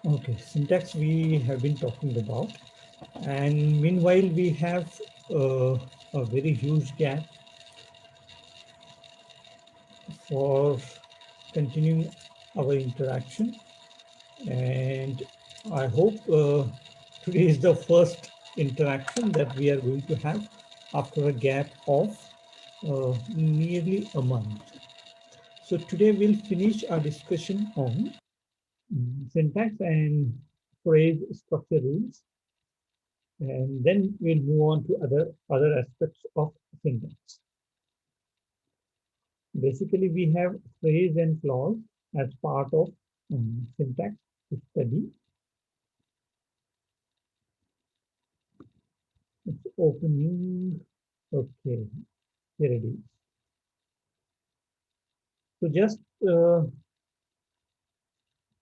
Okay, syntax we have been talking about, and meanwhile we have a very huge gap for continuing our interaction, and I hope today is the first interaction that we are going to have after a gap of nearly a month. So today we'll finish our discussion on syntax and phrase structure rules, and then we'll move on to other aspects of syntax. Basically, we have phrase and clause as part of syntax study. It's opening. Okay, here it is. So just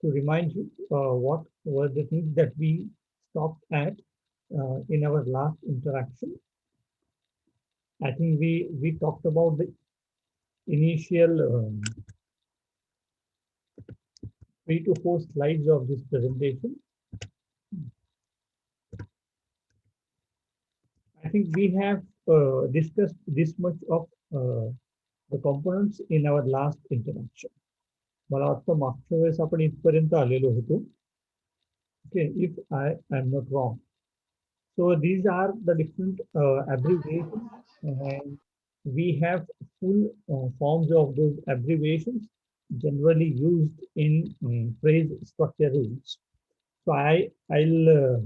to remind you, what were the things that we stopped at in our last interaction. I think we talked about the initial 3 to 4 slides of this presentation. I think we have discussed this much of the components in our last interaction. मला वाटतं मागच्या वेळेस आपण इथपर्यंत आलेलो होतो. Okay, if I am not wrong. So these are the different abbreviations, and we have full forms of those abbreviations generally used in phrase structure rules. So I'll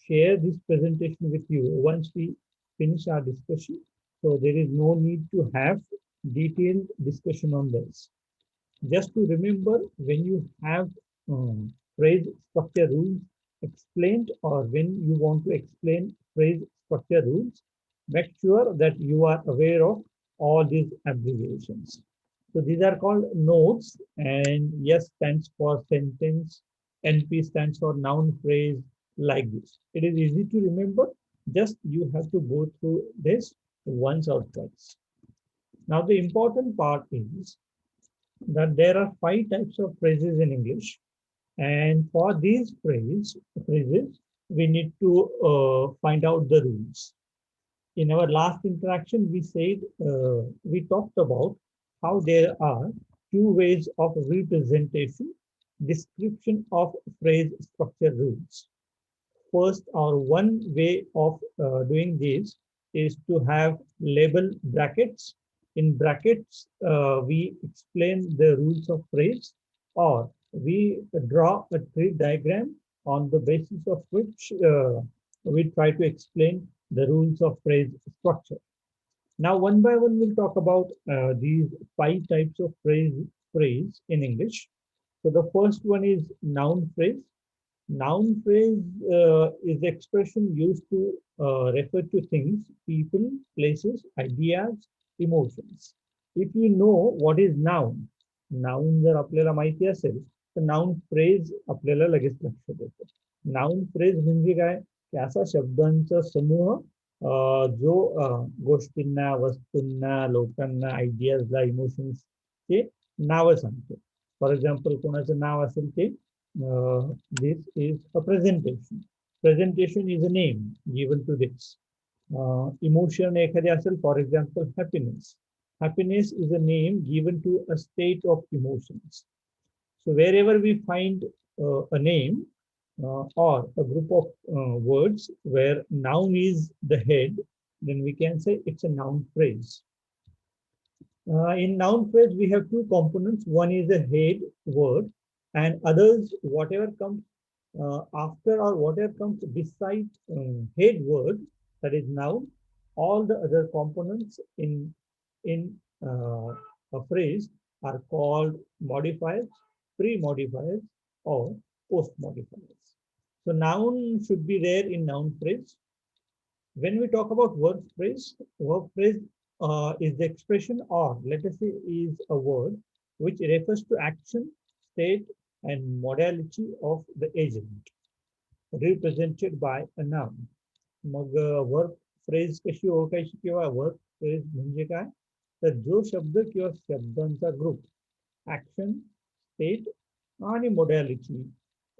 share this presentation with you once we finish our discussion. So there is no need to have detailed discussion on this. Just to remember, when you have phrase structure rules explained, or when you want to explain phrase structure rules, make sure that you are aware of all these abbreviations. So these are called nodes, and S stands for sentence, NP stands for noun phrase, like this. It is easy to remember, just you have to go through this once or twice. Now the important part is that there are 5 types of phrases in English, and for these phrases, we need to find out the rules. In our last interaction, we talked about how there are 2 ways of representation, description of phrase structure rules. First, or one way of doing this is to have label brackets. In brackets, we explain the rules of phrase, or we draw a tree diagram on the basis of which we try to explain the rules of phrase structure. Now, one by one, we'll talk about these 5 types of phrase in English. So the first one is noun phrase. Noun phrase is the expression used to refer to things, people, places, ideas, emotions. If you know what is noun, noun जर आपल्याला माहिती असेल तर noun phrase आपल्याला लगेच लक्षात येतो. Noun phrase म्हणजे काय, की असा शब्दांचा समूह जो गोष्टींना, वस्तूंना, लोकांना, आयडियाजला, इमोशन्सचे नावं सांगतो. फॉर एक्झाम्पल कोणाचं नाव असेल ते this is a presentation. Presentation is a name given to this. Emotion एखादी असेल, for example, happiness. Happiness is a name given to a state of emotions. So wherever we find a name or a group of words where noun is the head, then we can say it's a noun phrase. In noun phrase, we have 2 components. One is a head word, and others, whatever comes after or whatever comes beside head word, that is noun. All the other components in a phrase are called modifiers, pre-modifiers, or post-modifiers. So noun should be there in noun phrase. When we talk about verb phrase is the expression, or let us say is a word which refers to action, state, and modality of the agent represented by a noun. Mug verb phrase कशी ओळखायची किंवा verb phrase म्हणजे काय, तर जो शब्द किंवा शब्दांचा ग्रुप ऍक्शन, स्टेट आणि मोडॅलिटी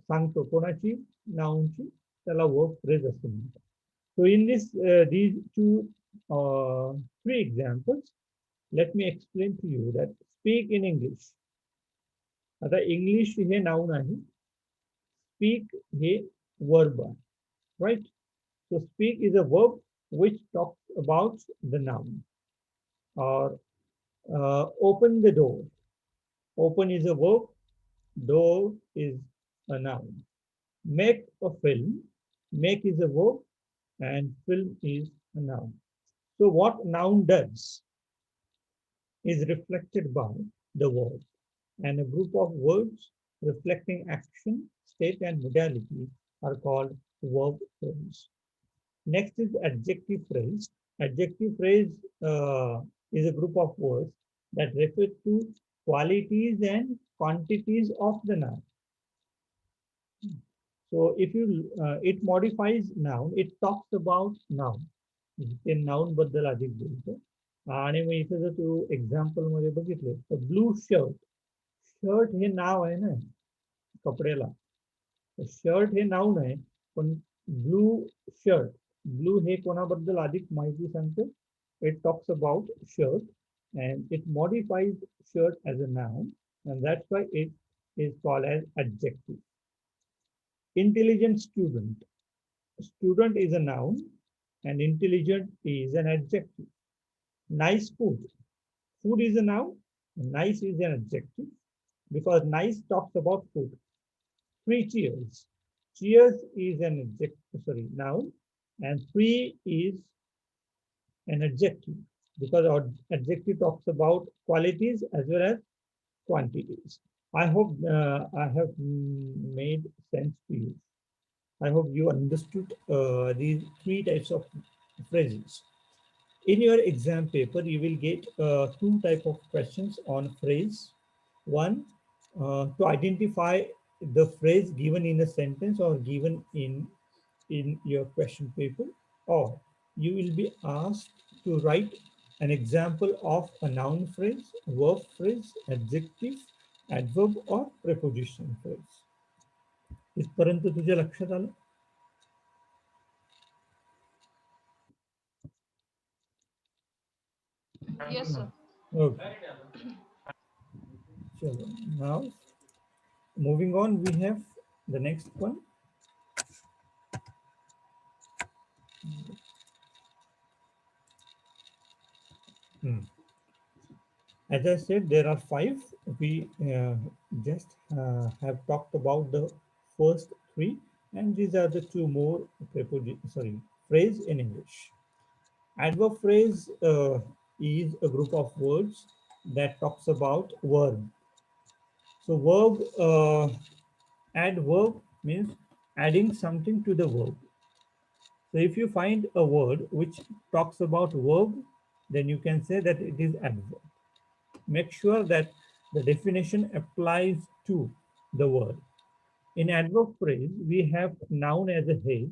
सांगतो कोणाची नाउनची त्याला वर्ब फ्रेज असं म्हणतात. So in this these two 3 examples, let me explain to you that speak in English. आता इंग्लिश हे नाउन आहे, स्पीक हे वर्ब आहे, right? So speak is a verb which talks about the noun. Or open the door. Open is a verb, door is a noun. Make a film. Make is a verb and film is a noun. So what noun does is reflected by the verb, and a group of words reflecting action, state and modality are called verb phrase. Next is adjective phrase. Adjective phrase is a group of words that refer to qualities and quantities of the noun. So if you it modifies noun, it talks about noun. ते noun बद्दल अधिक बोलतो. आणि मग इथे जर तू example मध्ये बघितलं तर ब्लू शर्ट, शर्ट हे नाव आहे ना कपड्याला, शर्ट हे नाउन आहे, पण ब्लू शर्ट, ब्लू हे कोणाबद्दल अधिक माहिती सांगते. It talks about shirt and it modifies shirt as a noun, and that's why it is called as adjective. Intelligent student. Student is a noun and intelligent is an adjective. Nice food. Food is a noun, nice is an adjective because nice talks about food. 3 cheers. Cheers is an adjective, sorry, noun, and 3 is an adjective because our adjective talks about qualities as well as quantities. I hope I have made sense to you. I hope you understood these 3 types of phrases. In your exam paper, you will get 2 types of questions on phrase. One, to identify the phrase given in a sentence or given in your question paper, or you will be asked to write an example of a noun phrase, verb phrase, adjective, adverb or preposition phrase. इथपर्यंत तुझ्या लक्षात आलं? Yes, sir. Okay. So now moving on, we have the next one. As I said, there are 5. We just have talked about the first 3, and these are the 2 more phrase in English. Adverb phrase is a group of words that talks about verb. So verb, add verb means adding something to the verb. So if you find a word which talks about verb, then you can say that it is adverb. Make sure that the definition applies to the word. In adverb phrase, we have noun as a head.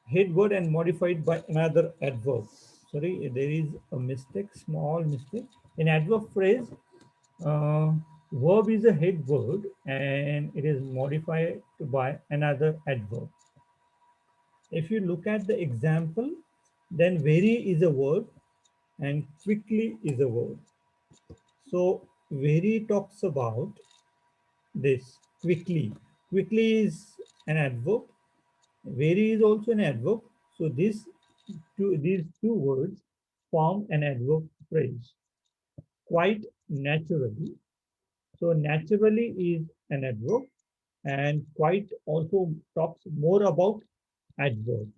Head word and modified by another adverb. Sorry, there is a mistake, small mistake. In adverb phrase, verb is a head word and it is modified by another adverb. If you look at the example, then very is a word and quickly is a word. So very talks about this quickly. Quickly is an adverb. Very is also an adverb. So these two words form an adverb phrase. Quite naturally. So naturally is an adverb, and quite also talks more about adverb.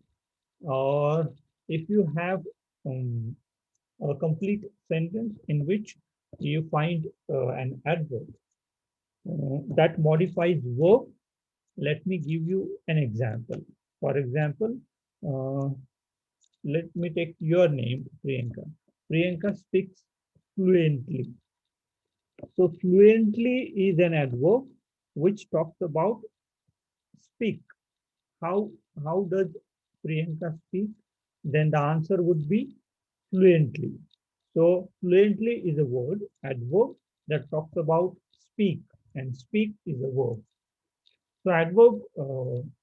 Or if you have a complete sentence in which you find an adverb that modifies verb, let me give you an example. For example, let me take your name, Priyanka. Priyanka speaks fluently. So fluently is an adverb which talks about speak. How, how does Priyanka speak? Then the answer would be fluently. So fluently is a word, adverb that talks about speak, and speak is a verb. So adverb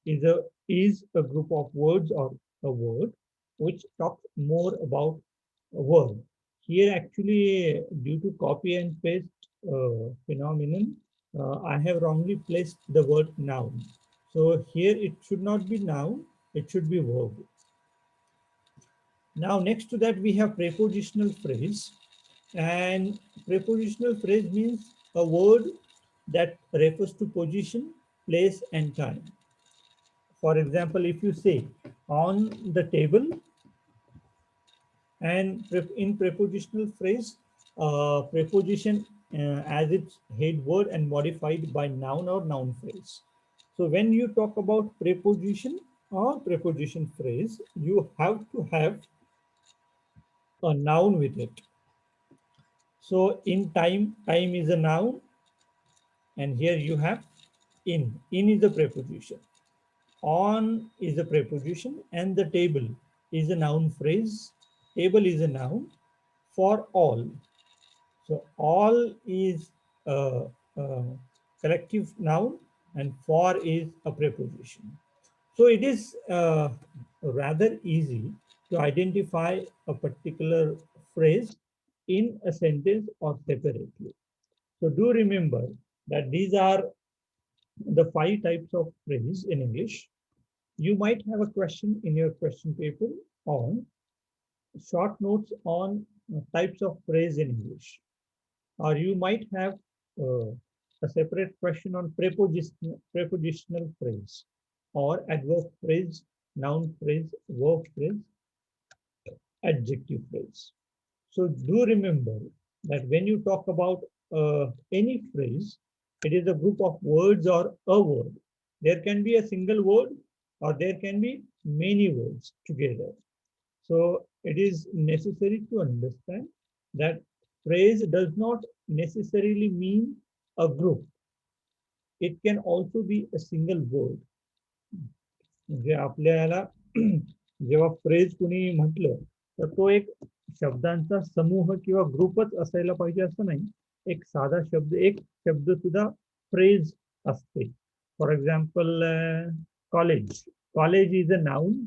is a group of words or a word which talks more about a word. Here actually, due to copy and paste phenomenon, I have wrongly placed the word noun. So here it should not be noun, it should be verb. Now next to that we have prepositional phrase, and prepositional phrase means a word that refers to position, place and time. For example, if you say on the table, and in prepositional phrase, preposition as its head word and modified by noun or noun phrase. So when you talk about preposition or preposition phrase, you have to have a noun with it. So in time, time is a noun, and here you have in. In is a preposition. On is a preposition, and the table is a noun phrase. Table is a noun for all. So all is a collective noun, and for is a preposition. So it is rather easy to identify a particular phrase in a sentence or separately. So do remember that these are the 5 types of phrase in English. You might have a question in your question paper on short notes on types of phrase in English, or you might have uh, a separate question on prepositional phrase or adverb phrase, noun phrase, verb phrase, adjective phrase. So do remember that when you talk about any phrase, it is a group of words or a word. There can be a single word or there can be many words together. So it is necessary to understand that phrase does not necessarily mean a group. It can also be a single word. म्हणजे आपल्याला जेव्हा phrase कुणी म्हटलं तर तो एक शब्दांचा समूह किंवा ग्रुपच असायला पाहिजे असं नाही. एक साधा शब्द, एक शब्द सुद्धा फ्रेज असते. For example college. College is a noun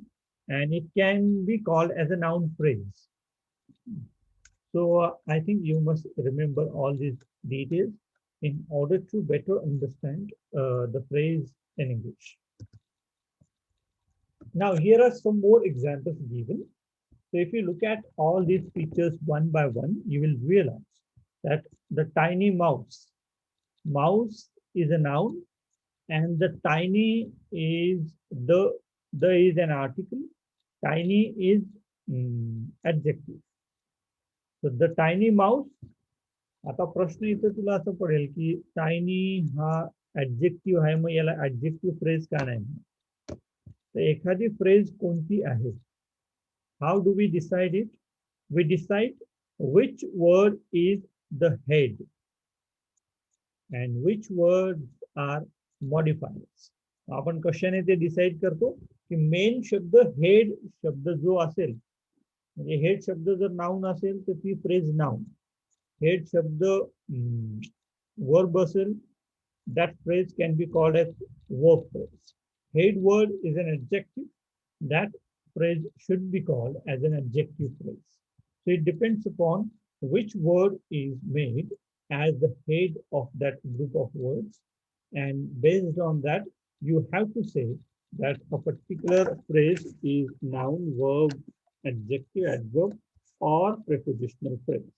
and it can be called as a noun phrase. So I think you must remember all these details in order to better understand the phrase in English. Now here are some more examples given. So if you look at all these features one by one, you will realize that the tiny mouse, mouse is a noun, and the tiny is the is an article, tiny is adjective. So the tiny mouse, आता प्रश्न इथं तुला असं पडेल की tiny हा adjective आहे, मग याला ऍडजेक्टिव्ह फ्रेज का नाही? तर एखादी फ्रेज कोणती आहे? How do we decide it? We decide which word is the head and which words are modifiers. आपण कशाने ते डिसाइड करतो की मेन शब्द हेड शब्द जो असेल, म्हणजे हेड शब्द जर नाउन असेल तर ती फ्रेज नाउन. हेड शब्द वर्ब असेल, that phrase can be called as verb phrase. Head word is an adjective, that phrase should be called as an adjective phrase. So it depends upon which word is made as the head of that group of words, and based on that you have to say that a particular phrase is noun, verb, adjective, adverb or prepositional phrase.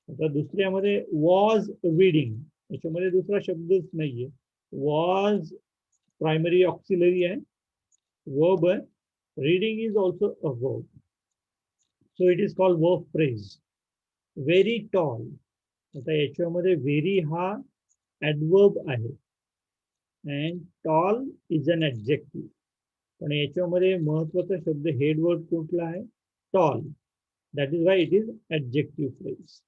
आता दुसऱ्यामध्ये was reading, याच्यामध्ये दुसरा शब्दच नाहीये. Was primary auxiliary आहे, verb आहे. Reading is also a verb, so it is called verb phrase. Very tall, आता याच्यामध्ये very हा adverb आहे and tall is an adjective. पण याच्यामध्ये महत्वाचा शब्द हेड वर्ड कुठला आहे? Tall. That is why it is adjective phrase,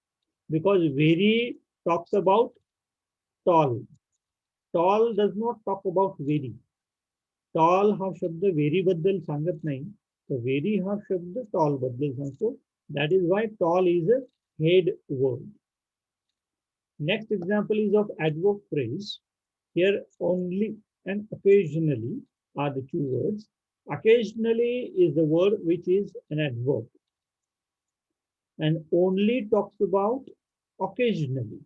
because very talks about tall. Tall does not talk about very. Tall हा शब्द very बद्दल सांगत नाही, तर very हा शब्द tall बद्दल सांगतो. That is why tall is a head word. Next example is of adverb phrase. Here only and occasionally are the two words. Occasionally is the word which is an adverb and only talks about occasionally.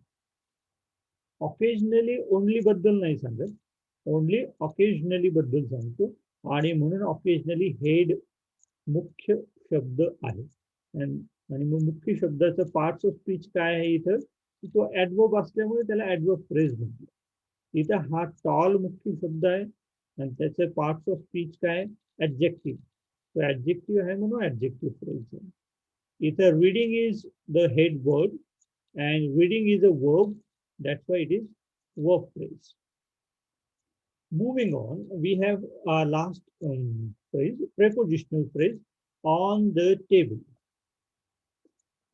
Occasionally only बद्दल नाही सांगत, only occasionally बद्दल सांगतो आणि म्हणून occasionally head मुख्य शब्द आहे. आणि मग मुख्य शब्दाचं पार्ट्स ऑफ स्पीच काय आहे इथं, तो ऍडवर्ब असल्यामुळे त्याला ऍडवर्ब फ्रेज म्हणतो. इथं हा टॉल मुख्य शब्द आहे आणि त्याचे पार्ट्स ऑफ स्पीच काय, ऍडजेक्टिव्ह. तो ऍडजेक्टिव्ह आहे म्हणून ऍडजेक्टिव्ह फ्रेज आहे. इथं reading is the head word and reading is a verb, that's why it is verb phrase. Moving on, we have our last phrase, prepositional phrase, on the table.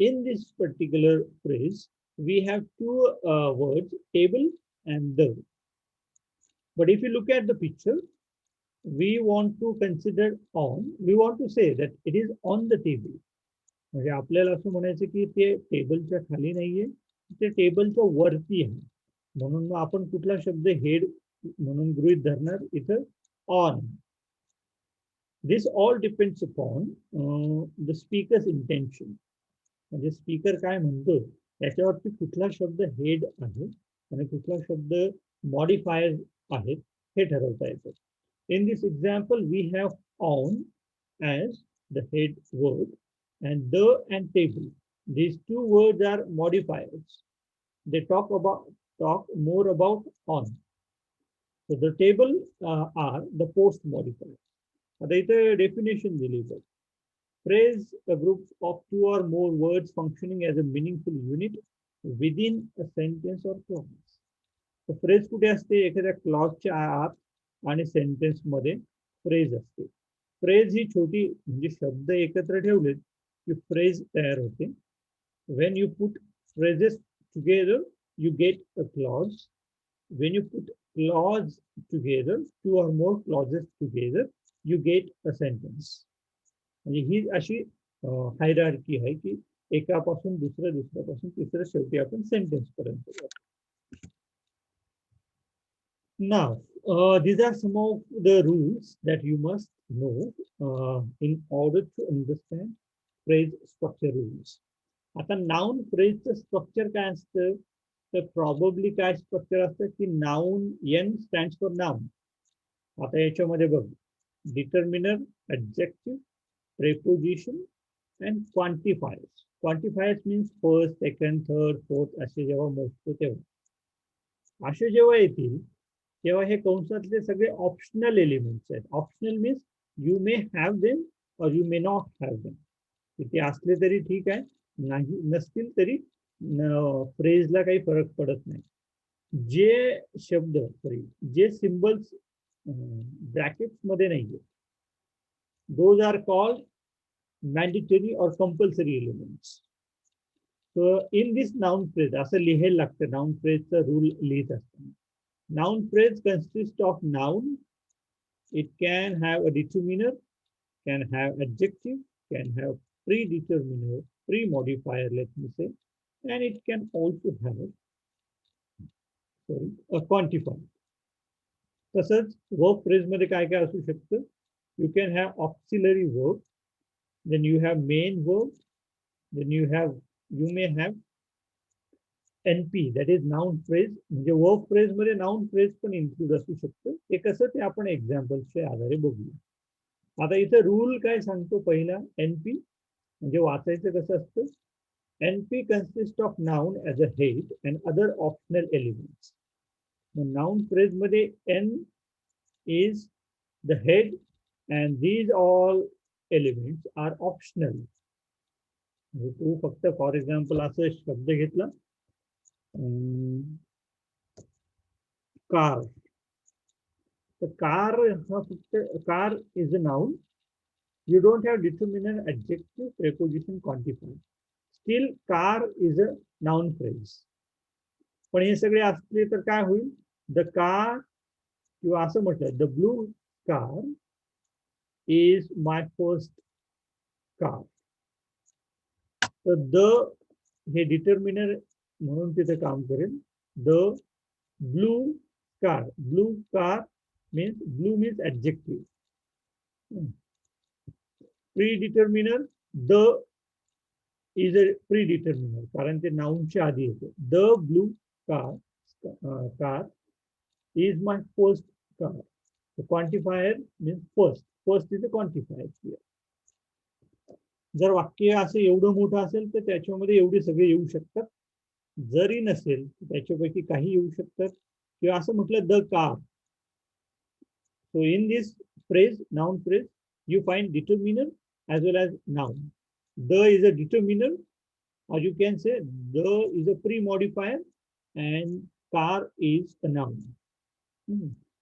In this particular phrase, we have two words, table and the. But if you look at the picture, we want to consider on, we want to say that it is on the table. म्हणजे आपल्याला असं म्हणायचं की ते टेबलच्या खाली नाहीये, ते टेबलच्या वरती आहे. म्हणून मग आपण कुठला शब्द हेड म्हणून गृहीत धरणार इथं, on. This all depends upon the speakers intention. म्हणजे स्पीकर काय म्हणतो त्याच्यावरती कुठला शब्द हेड आहे आणि कुठला शब्द मॉडिफायर आहेत हे ठरवता येतं. In this example we have on as the head word and the and table. These two words are modifiers. They talk more about on. So the table are the post modifiers. आता इथे definition दिली आहे. Phrase a group of two or more words functioning as a meaningful unit within a sentence or clause. So phrase कुठे असते, एखाद्या क्लॉजच्या आत आणि sentence मध्ये फ्रेज असते. फ्रेज ही छोटी म्हणजे शब्द एकत्र ठेवलेत की फ्रेज तयार होते. When you put phrases together, you get a clause. When you put clause together, two or more clauses together, you get a sentence. म्हणजे ही अशी हायरार्की आहे की एकापासून दुसऱ्या, दुसऱ्यापासून तिसऱ्या, शेवटी आपण सेंटेन्स पर्यंत जातो. Now, these are some of the rules that you must know in order to understand phrase structure rules. आता नाउन फ्रेजचं स्ट्रक्चर काय असतं, तर प्रॉबेबली काय स्ट्रक्चर असतं की noun, N stands for noun. आता याच्यामध्ये बघ, determiner, adjective, preposition and quantifiers. Quantifiers means first, second, third, fourth असे जेव्हा मोजतो तेव्हा, असे जेव्हा येतील तेव्हा हे कंसातले सगळे ऑप्शनल एलिमेंट्स आहेत. Optional means you may have them or you may not have them. ते असले तरी ठीक आहे, नाही नसतील तरी फ्रेजला काही फरक पडत नाही. जे शब्द जे सिम्बल्स ब्रॅकेट्स मध्ये नाहीये, दोज आर कॉल्ड मॅन्डेटरी और compulsory elements. So in this noun phrase असं लिहायला लागतं, नाउन फ्रेजचा रूल लिहित असताना. Noun phrase consists of noun. It can have a determiner, can have adjective, can have predeterminer, pre-modifier, let me say, and it can also have a quantifier. तसंच verb phrase मध्ये काय काय असू शकतं, you can have auxiliary verb, then you have main verb, then you may have NP, that is noun phrase. म्हणजे verb phrase मध्ये noun phrase पण include असू शकतं. ते कसं ते आपण एक्झाम्पल्सच्या आधारे बघूया. आता इथं रूल काय सांगतो, पहिला एनपी म्हणजे वाचायचं कसं असतं, NP consist of noun as a head and other optional elements. Noun phrase मध्ये N is the head and these all elements are optional. तू फक्त फॉर एक्झाम्पल असं शब्द घेतला, car. The car is a noun. You don't have determiner, adjective, preposition, quantifier. Still, car is a noun phrase. पण हे सगळे असले तर काय होईल, द कार, किंवा असं म्हटलं the blue car is my first car. तर द हे डिटर्मिनर म्हणून तिथे काम करेल. The blue car. Blue car means blue means adjective. Predeterminer the is a predeterminer कारण ते नाउनच्या आधी येते. The blue car is my first car. The quantifier means first. First is a quantifier here. जर वाक्य असं एवढं मोठं असेल तर त्याच्यामध्ये एवढे सगळे येऊ शकतात. जरी नसेल तर त्याच्यापैकी काही येऊ शकतात. किंवा असं म्हटलं the car. So in this phrase, noun phrase, you find determiner as well as noun. The is a determiner, or you can say the is a pre-modifier and car is a noun.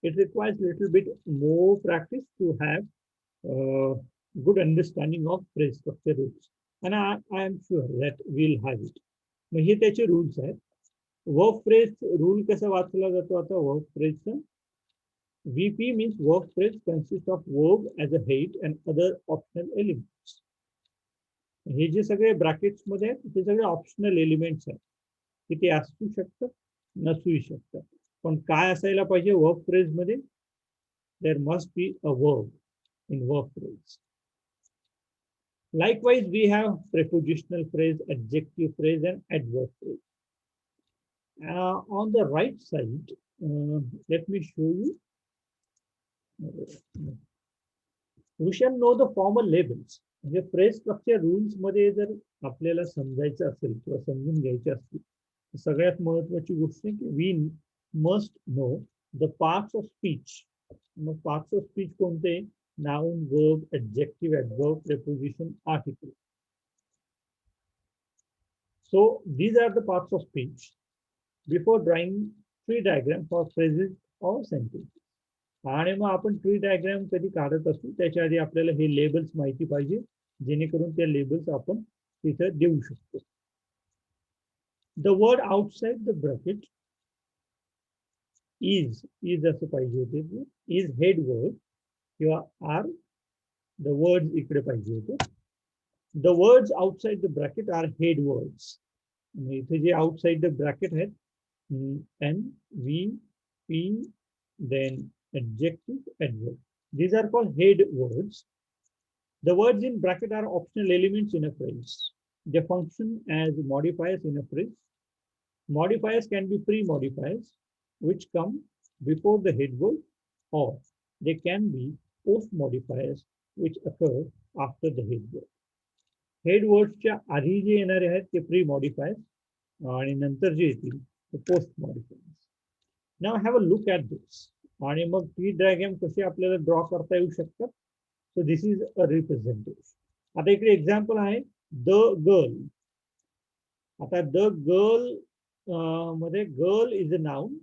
It requires a little bit more practice to have good understanding of phrase structure rules. And I am sure that we'll have it. मग हे त्याचे rules आहेत. Verb phrase rule कसा वाचला जातो आता verb phrase? VP means verb phrase consists of verb as a head and other optional elements. हे जे सगळे brackets मध्ये आहेत ते सगळे ऑप्शनल एलिमेंट्स आहेत की ते असू शकतात नसूही शकतात. पण काय असायला पाहिजे वर्ब फ्रेज मध्ये? There must be a verb in verb phrase. Likewise, we have prepositional phrase, adjective phrase, and adverb phrase. On the right side, let me show you. We shall know the formal labels. म्हणजे phrase structure rules मध्ये जर आपल्याला समजायचं असेल किंवा समजून घ्यायचे असतील तर सगळ्यात महत्वाची गोष्ट आहे की we must know the parts of speech. मग पार्ट्स ऑफ स्पीच कोणते? Noun, verb, adjective, adverb, preposition, article. So these are the parts of speech. Before drawing tree diagram for phrases or sentences. आणि मग आपण tree diagram कधी काढत असू त्याच्या आधी आपल्याला हे लेबल्स माहिती पाहिजे जेणेकरून त्या लेबल्स आपण तिथे देऊ शकतो. The word outside the bracket is असं पाहिजे होते. इज हेड वर्ड किंवा आर द वर्ड इकडे पाहिजे होते. The words outside the bracket are head words. इथे जे आउटसाइड द ब्रॅकेट आहेत N, V, P, then adjective, adverb. These are called head words. The words in bracket are optional elements in a phrase. They function as modifiers in a phrase. Modifiers can be pre-modifiers, which come before the head word, or they can be post-modifiers, which occur after the head word. Head words च्या आधी जे येणारे आहेत ते pre-modifiers आणि नंतर जे येतील ते post-modifiers. Now have a look at this. आणि मग ट्री डायग्राम कसे आपल्याला ड्रॉ करता येऊ शकतात. So this is a representation. आता इकडे एक्झाम्पल आहे द गर्ल. आता द गर्ल मध्ये girl is a noun,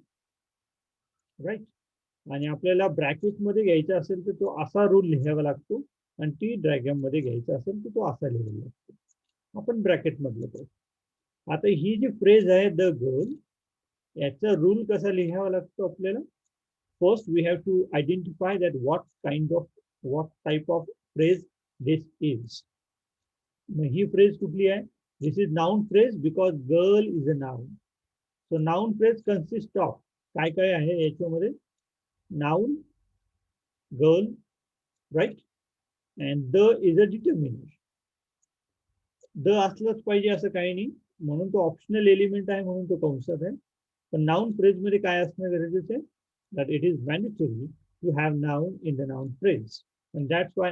right. आणि आपल्याला ब्रॅकेट मध्ये घ्यायचा असेल तर तो असा रूल लिहावा लागतो आणि टी डायग्राम मध्ये घ्यायचा असेल तर तो असा लिहावा लागतो. आपण ब्रॅकेट मधलं करू. आता ही जी फ्रेज आहे द गर्ल याचा रूल कसा लिहावा लागतो आपल्याला? First, we have to identify that what type of phrase this is. He phrase कुठली आहे? This is noun phrase because girl is a noun. So noun phrase consists of काय काय आहे याच्यामध्ये? Noun, girl, right? And the is a determiner. The असलंच पाहिजे असं काही नाही म्हणून तो ऑप्शनल एलिमेंट आहे म्हणून तो कंसात आहे. पण नाउन फ्रेज मध्ये काय असणं गरजेचं आहे? That it is mandatory to have noun in the noun phrase, and that's why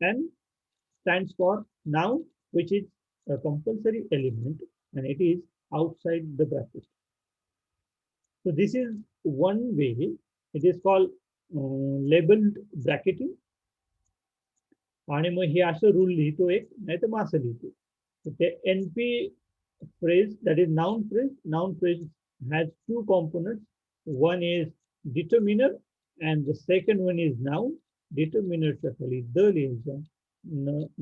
N stands for noun, which is a compulsory element, and it is outside the bracket. So this is one way. It is called labeled bracketing. आणि मग हे असं rule लिहितो एक, नाही तर मग असं लिहितो. ते NP phrase, that is noun phrase. Noun phrase has two components. One is determiner and the second one is noun. Determiner च्या खाली द लिहायचं,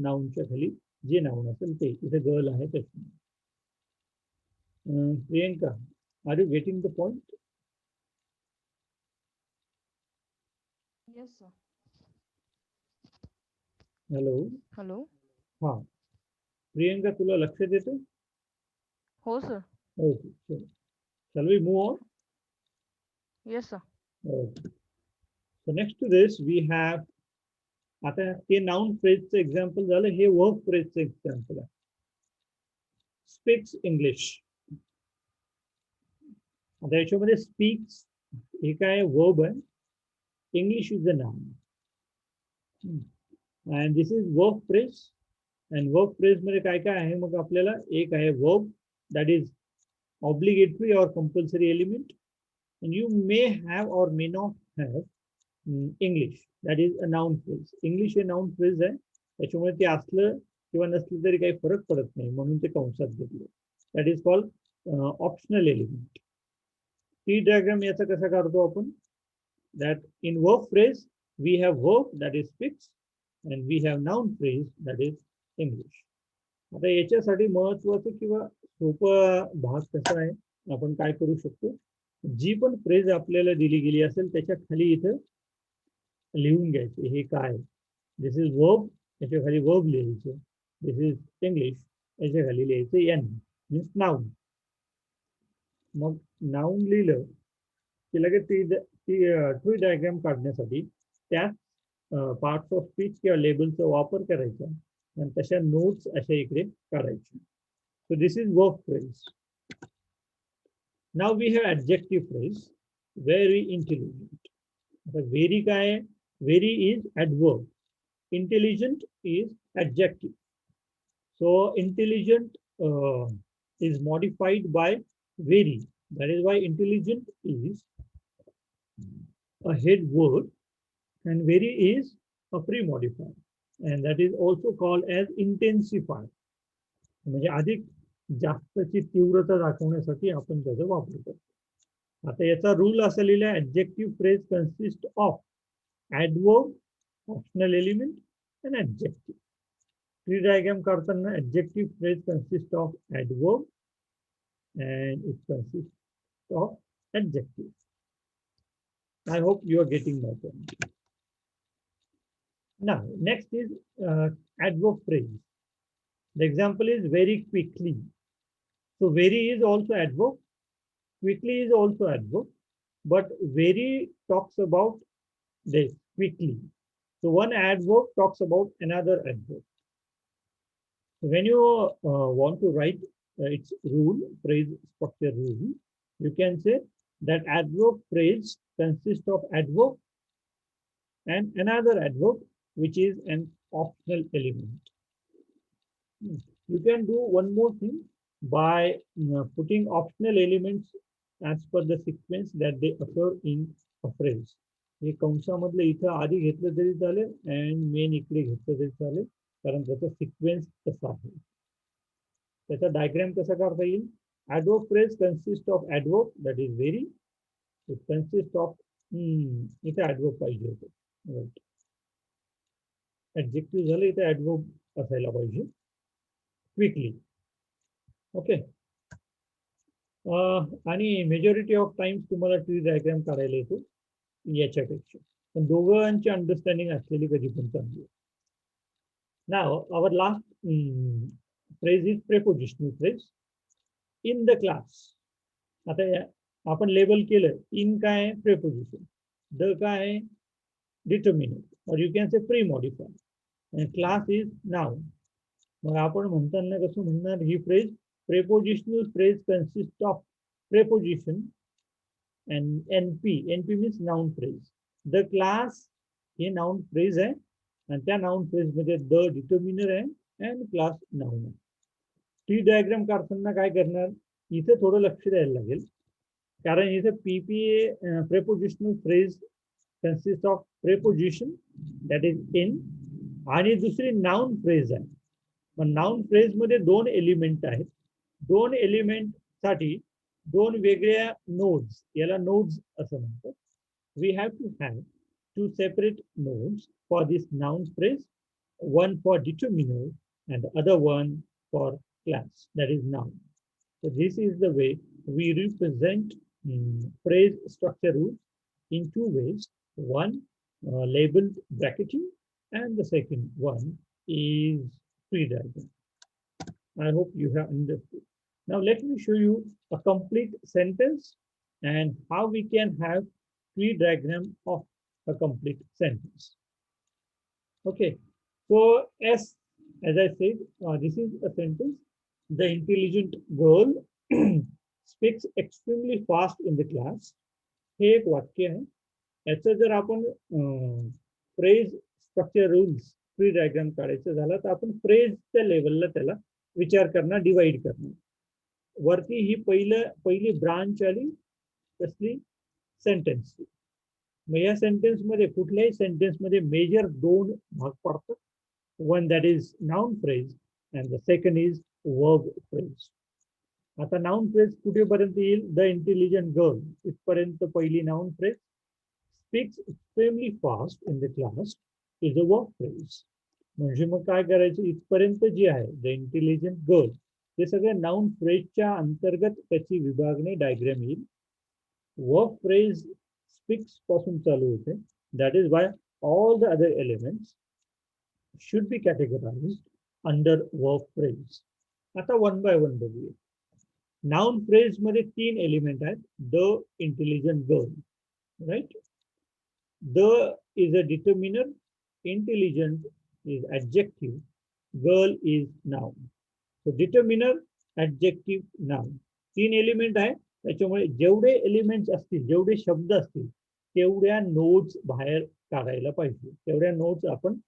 नाउन च्या खाली जे नाउन असेल ते. इथे गर्ल आहे त्याच्या. Priyanka, are you getting the point? Yes, sir. Hello. Hello. हा प्रियंका, तुला लक्ष देतं? हो sir. Okay, so shall we move on? Yes sir. Okay. So next to this we have, आता हे नाउन फ्रेजचं एक्झाम्पल झालं, हे वर्ब फ्रेजचं एक्झाम्पल आहे. Speaks English. आता याच्यामध्ये स्पीक्स हे काय वर्ब आहे, English is the noun, and this is verb phrase. And verb phrase मध्ये काय काय आहे, मग आपल्याला एक आहे verb that is obligatory or compulsory element, and you may have or may not have English, that is a noun phrase. English हे noun phrase आहे, त्याच्यामुळे ते असलं किंवा नसलं तरी काही फरक पडत नाही, म्हणून ते कंसात घेतलं. That is called optional element. T diagram याचा कसा काढतो आपण, that in verb phrase we have verb that is speaks and we have noun phrase that is English. आता याच्यासाठी महत्वाचं किंवा सोपा भाग कसा आहे, आपण काय करू शकतो, जी पण फ्रेज आपल्याला दिली गेली असेल त्याच्या खाली इथं लिहून घ्यायचे हे काय. दिस इज वर्ब, याच्या खाली वर्ब लिहायचं. दिस इज इंग्लिश, याच्या खाली लिहायचं एन, मीन्स नाउन. मग नाउन लिहिलं की लगेच ती ट्री डायग्राम काढण्यासाठी त्याच पार्ट्स ऑफ स्पीच किंवा लेबलचा वापर करायचा आणि तशा नोट्स अशा इकडे काढायच्या. So this is verb phrase. Now we have adjective phrase, very intelligent. The very काय आहे, very is adverb, intelligent is adjective. So intelligent is modified by very. That is why intelligent is a head word and very is a pre-modifier, and that is also called as intensifier. म्हणजे अधिक जास्तची तीव्रता दाखवण्यासाठी आपण त्याचा वापर करतो. आता याचा रूल असा लिहिला, adjective phrase consist of adverb, optional element and adjective. Tree diagram काढताना adjective phrase consist of adverb and it consist of adjective. I hope you are getting my point. Now, next is adverb phrase. The example is very quickly. So very is also adverb, quickly is also adverb, but very talks about this quickly. So one adverb talks about another adverb. So when you want to write its rule, phrase structure rule, you can say that adverb phrase consists of adverb and another adverb, which is an optional element. You can do one more thing by putting optional elements as per the sequence that they occur in a phrase. हे कंसामधलं इथं आधी घेतलं तरी चालेल and main इकडे घेतलं तरी चालेल, कारण त्याचा सिक्वेन्स तसा आहे. त्याचा डायग्राम कसा काढता येईल, adverb phrase consists of adverb that is very, it consists of इथे adverb पाहिजे होतं, राईट. ऍडजेक्टिव्ह झालं, इथे adverb असायला पाहिजे, क्विकली. ओके. आणि मेजॉरिटी ऑफ टाइम्स तुम्हाला ट्री डायग्राम काढायला येतो याच्यापेक्षा, पण दोघांची अंडरस्टँडिंग असलेली कधी पण चांगली. नाव our last phrase is prepositional phrase. In the class. आता आपण लेबल केलं, इन काय प्रेपोजिशन, द काय डिटर्मिनर, और you can say premodify, and class is noun. मग आपण म्हणताना कसं म्हणणार, ही phrase prepositional phrase consist of preposition and NP. NP means noun phrase. The class हे noun phrase आहे आणि त्या noun phrase मध्ये the determiner आहे and class noun आहे. ट्री डायग्राम काढताना काय करणार, इथे थोडं लक्ष द्यायला लागेल, कारण इथे PPA prepositional phrase consist of preposition that is in आणि दुसरी नाउन फ्रेज आहे. पण नाउन फ्रेज मध्ये दोन एलिमेंट आहेत, दोन एलिमेंट साठी दोन वेगळ्या नोड्स, याला नोड्स असं म्हणतात. We have to have two separate nodes for this noun phrase, one for determiner and other one for class that is noun. So this is the way we represent phrase structure rules in two ways. One labeled bracketing and the second one is tree diagram. I hope you have understood. Now let me show you a complete sentence and how we can have tree diagram of a complete sentence. Okay, so as I said, this is a sentence. The intelligent girl speaks extremely fast in the class. हे एक वाक्य आहे. याचं जर आपण phrase structure rules tree diagram काढायचं झालं तर आपण फ्रेजच्या लेवलला त्याला विचार करणार, डिवाइड करणार. वरती ही पहिली ब्रांच आली कसली सेंटेन्सची. मग या सेंटेन्स मध्ये कुठल्याही सेंटेन्स मध्ये मेजर दोन भाग पडतात. One that is noun phrase and the second is verb phrase. आता नाउन फ्रेज कुठेपर्यंत येईल? द इंटेलिजंट गर्ल इथपर्यंत पहिली noun phrase. Speaks extremely fast in the class is a verb phrase. म्हणजे मग काय करायचं? इथपर्यंत जे आहे द इंटेलिजंट गर्ल ते सगळं नाउन फ्रेजच्या अंतर्गत त्याची विभागणी डायग्राम येईल. वर्ब फ्रेज स्पीक्स पासून चालू होते. That is why all the other elements should be categorised under verb phrase. आता वन बाय वन बघूया. नाउन फ्रेज मध्ये तीन एलिमेंट आहेत. The intelligent girl, right. The is a determiner, intelligent is adjective, girl is noun. So determiner, adjective, noun तीन element आहे. त्याच्यामुळे जेवढे elements असतील, जेवढे शब्द असतील तेवढ्या नोट्स बाहेर काढायला पाहिजे. तेवढ्या नोट्स आपण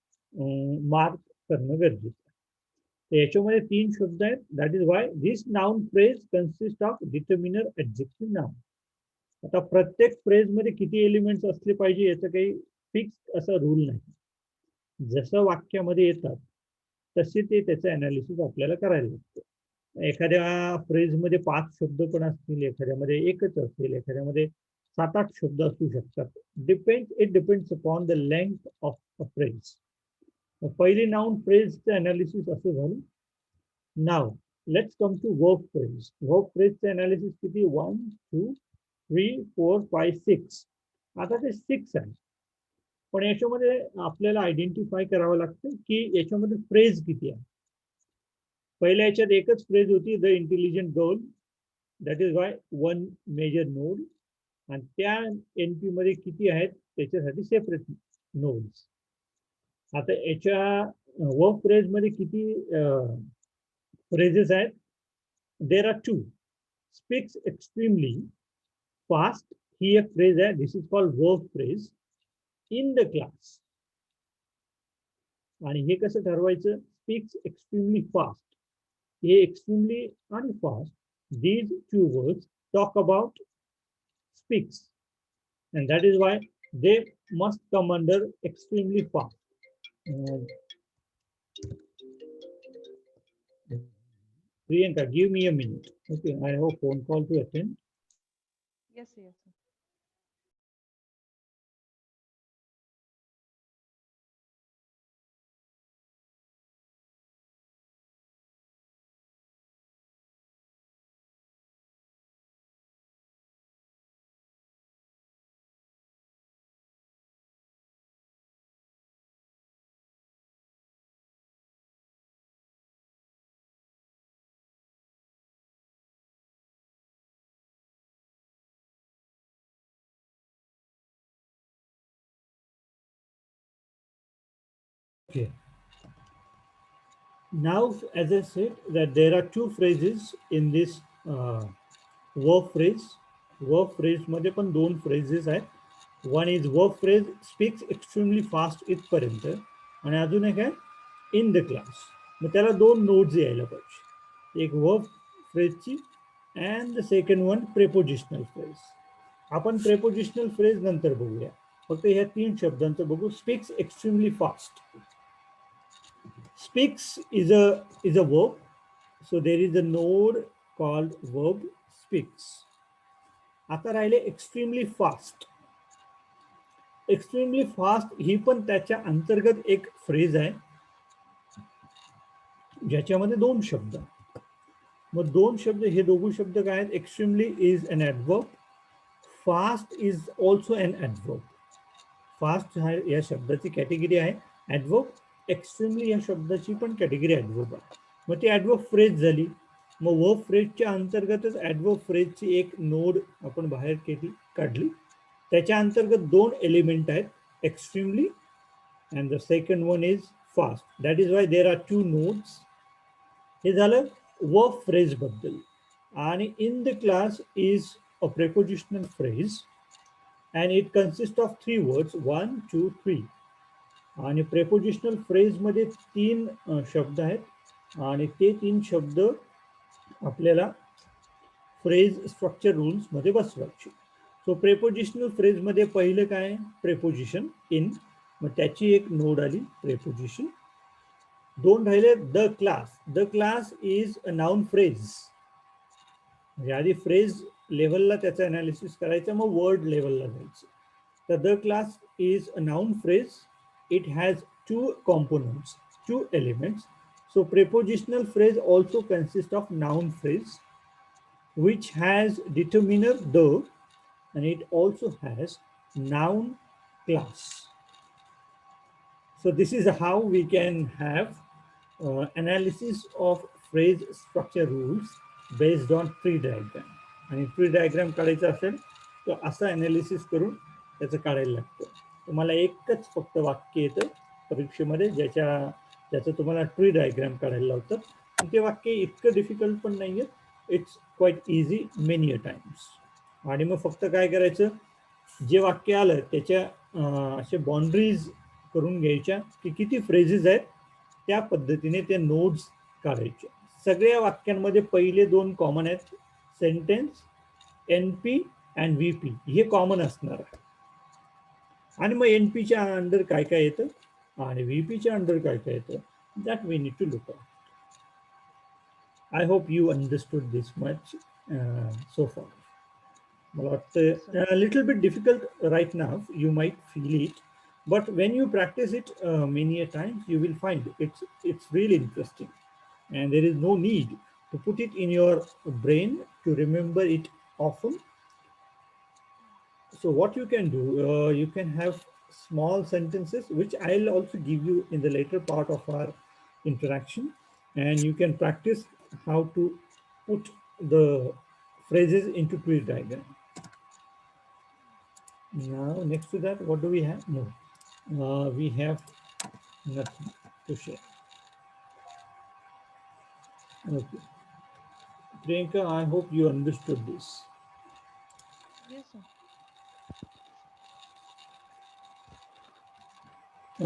मार्क करणं गरजेचं आहे. याच्यामध्ये तीन शब्द आहेत. That is why this noun phrase consist of determiner, adjective, noun. आता प्रत्येक फ्रेज मध्ये किती एलिमेंट्स असले पाहिजे याचं काही फिक्स असा रूल नाही. जसं वाक्यामध्ये येतात तसे ते त्याचं अनालिसिस आपल्याला करायला लागतं. एखाद्या फ्रेज मध्ये 5 शब्द पण असतील, एखाद्यामध्ये एकच असेल, एखाद्यामध्ये 7-8 शब्द असू शकतात. It depends upon the length of a phrase. पहिली नाउन फ्रेजचं अनालिसिस असं झालं. नाव let's come to verb phrase. Verb फ्रेजचं अनालिसिस किती? 1, 2, 3, 4, 5, 6. आता ते 6 आहे. पण याच्यामध्ये आपल्याला आयडेंटिफाय करावं लागतं की याच्यामध्ये फ्रेज किती आहे. पहिल्या याच्यात एकच फ्रेज होती, the intelligent girl. That is why one major node. आणि त्या एनपी मध्ये किती आहेत त्याच्यासाठी सेपरेट नोड्स. आता याच्या वर्ब फ्रेज मध्ये किती फ्रेजेस आहेत? There are 2. Speaks extremely fast ही एक फ्रेज आहे. This is called verb phrase in the class. आणि हे कसं ठरवायचं? स्पीक्स एक्स्ट्रीमली फास्ट, हे एक्स्ट्रीमली आणि fast, these two words talk about speaks, and that is why they must come under extremely fast. Priyanka, give me a minute. Okay, I have a phone call to attend. Yes, yes, sir. Okay. Now, as I said, that there are two phrases in this verb phrase. Verb phrase मध्ये पण दोन phrases आहेत. One is verb phrase speaks extremely fast इथपर्यंत, आणि अजून एक आहे in the class. मग त्याला दोन नोड्स यायला पाहिजे. एक verb phrase and the second one prepositional phrase. आपण prepositional phrase नंतर बघूया. फक्त ह्या तीन शब्दांचं बघू. Speaks extremely fast. Speaks is a verb, so there is a node called verb speaks. आता राहिले extremely fast. Extremely fast ही पण त्याच्या अंतर्गत एक फ्रेज आहे ज्याच्यामध्ये दोन शब्द. मग दोन शब्द, हे दोघे शब्द काय आहेत? Extremely is an adverb, fast is also an adverb. Fast या शब्दाची कॅटेगरी आहे ॲडवर्ब. एक्स्ट्रीमली या शब्दाची पण कॅटेगरी ॲडवर्ब आहे. मग ती ॲडवर्ब फ्रेज झाली. मग वर्ब फ्रेजच्या अंतर्गतच ॲडवर्ब फ्रेजची एक नोड आपण बाहेर काढली. त्याच्या अंतर्गत दोन एलिमेंट आहेत, extremely and the second one is fast. That is why there are two nodes. हे झालं verb phrase बद्दल. आणि in the class is a prepositional phrase and it consists of three words, 1, 2, 3. आणि prepositional phrase मध्ये तीन शब्द आहेत आणि ते तीन शब्द आपल्याला फ्रेज स्ट्रक्चर रूल्स मध्ये बसवायचे. सो प्रेपोजिशनल फ्रेज मध्ये पहिलं काय, प्रेपोजिशन इन, मग त्याची एक नोड आली प्रेपोजिशन. दोन राहिले the class. The class is a noun phrase. म्हणजे आधी फ्रेज लेवलला त्याचं अनालिसिस करायचं, मग वर्ड लेवलला जायचं. तर the class is a noun phrase. It has two components, two elements. So prepositional phrase also consist of noun phrase which has determiner the, and it also has noun class. So this is how we can have analysis of phrase structure rules based on tree diagram. आणि tree diagram काढायचा असेल तर असं analysis करून त्याचं काढायला लागतं. तुम्हाला एकच फक्त वाक्य येतं परीक्षेमध्ये ज्याचं तुम्हाला ट्री डायग्राम काढायला लावतात. ते वाक्य इतकं डिफिकल्ट पण नाही आहे. It's quite easy many a times. आणि मग फक्त काय करायचं, जे वाक्य आलं त्याच्या असे बाउंड्रीज करून घ्यायच्या की किती फ्रेजेस आहेत, त्या पद्धतीने ते नोड्स काढायचे. सगळ्या वाक्यांमध्ये पहिले दोन कॉमन आहेत, सेंटेन्स, एनपी अँड व्हीपी, हे कॉमन असणार आहे. आणि मग एनपीच्या अंडर काय काय येतं आणि व्हीपीच्या अंडर काय काय येतं, that we need to look at. I hope you understood this much so far. A little bit difficult right now, you might feel it, but when you practice it many a times, you will find it's really interesting, and there is no need to put it in your brain to remember it often. So what you can do, you can have small sentences, which I'll also give you in the later part of our interaction, and you can practice how to put the phrases into tree diagram. Now, next to that, what do we have? No, we have nothing to share. Okay. Priyanka, I hope you understood this. Yes, sir.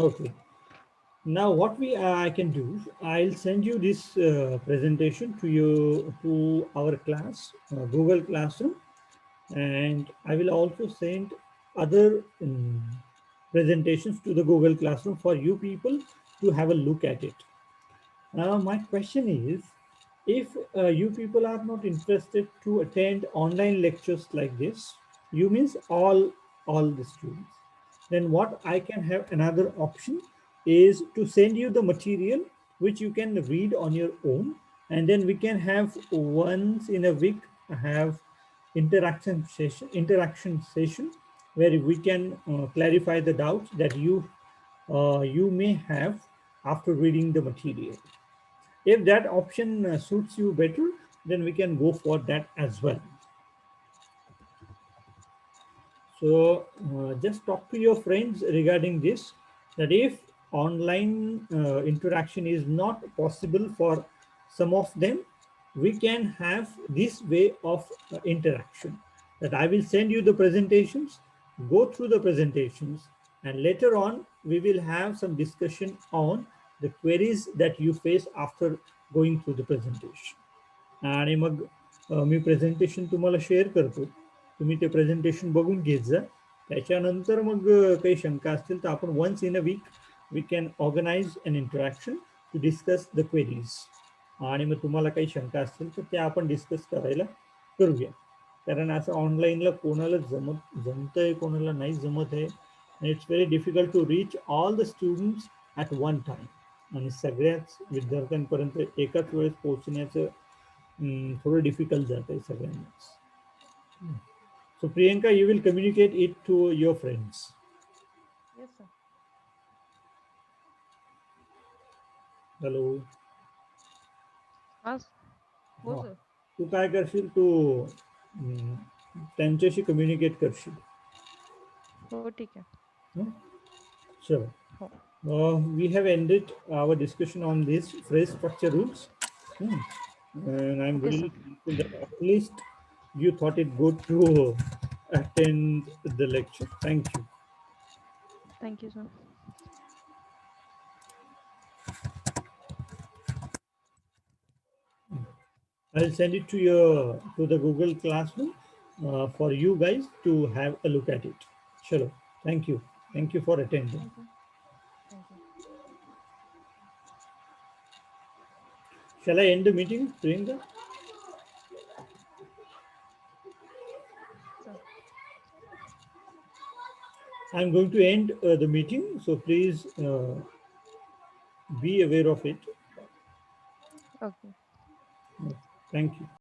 Okay. Now what I can do, I'll send you this presentation to our class, Google Classroom, and I will also send other presentations to the Google Classroom for you people to have a look at it. Now my question is, if you people are not interested to attend online lectures like this, you means all the students, then what I can have another option is to send you the material which you can read on your own, and then we can have once in a week have interaction session where we can clarify the doubts that you may have after reading the material. If that option suits you better, then we can go for that as well. So just talk to your friends regarding this, that if online interaction is not possible for some of them, we can have this way of interaction, that I will send you the presentations, go through the presentations, and later on we will have some discussion on the queries that you face after going through the presentation. आणि मग मी presentation तुम्हाला share करतो, तुम्ही ते presentation बघून घेत जा. त्याच्यानंतर मग काही शंका असतील तर आपण once in a week we can organize an interaction to discuss the queries. आणि मग तुम्हाला काही शंका असतील तर त्या आपण डिस्कस करायला करूया. कारण असं ऑनलाईनला कोणाला जमतंय कोणाला नाही जमत आहे. It's very difficult to reach all the students at one time. आणि सगळ्याच विद्यार्थ्यांपर्यंत एकाच वेळेस पोहोचण्याचं थोडं डिफिकल्ट जात आहे सगळ्यांनाच. So Priyanka, you will communicate it to your friends. Yes, sir. Hello. Yes. हो हा. सर. तू काय करशील, तू त्यांच्याशी कम्युनिकेट करशील. हो ठीक आहे. हं? चलो. हो. We have ended our discussion on these phrase structure rules. And I'm Okay, really sir. thankful that at least you thought it good to attend the lecture. Thank you. Thank you, sir. I'll send it to the Google Classroom for you guys to have a look at it. Sure. Thank you. Thank you for attending. Thank you. Thank you. Shall I end the meeting, Priyanka? Sir. I'm going to end the meeting, so please be aware of it. Okay. Thank you.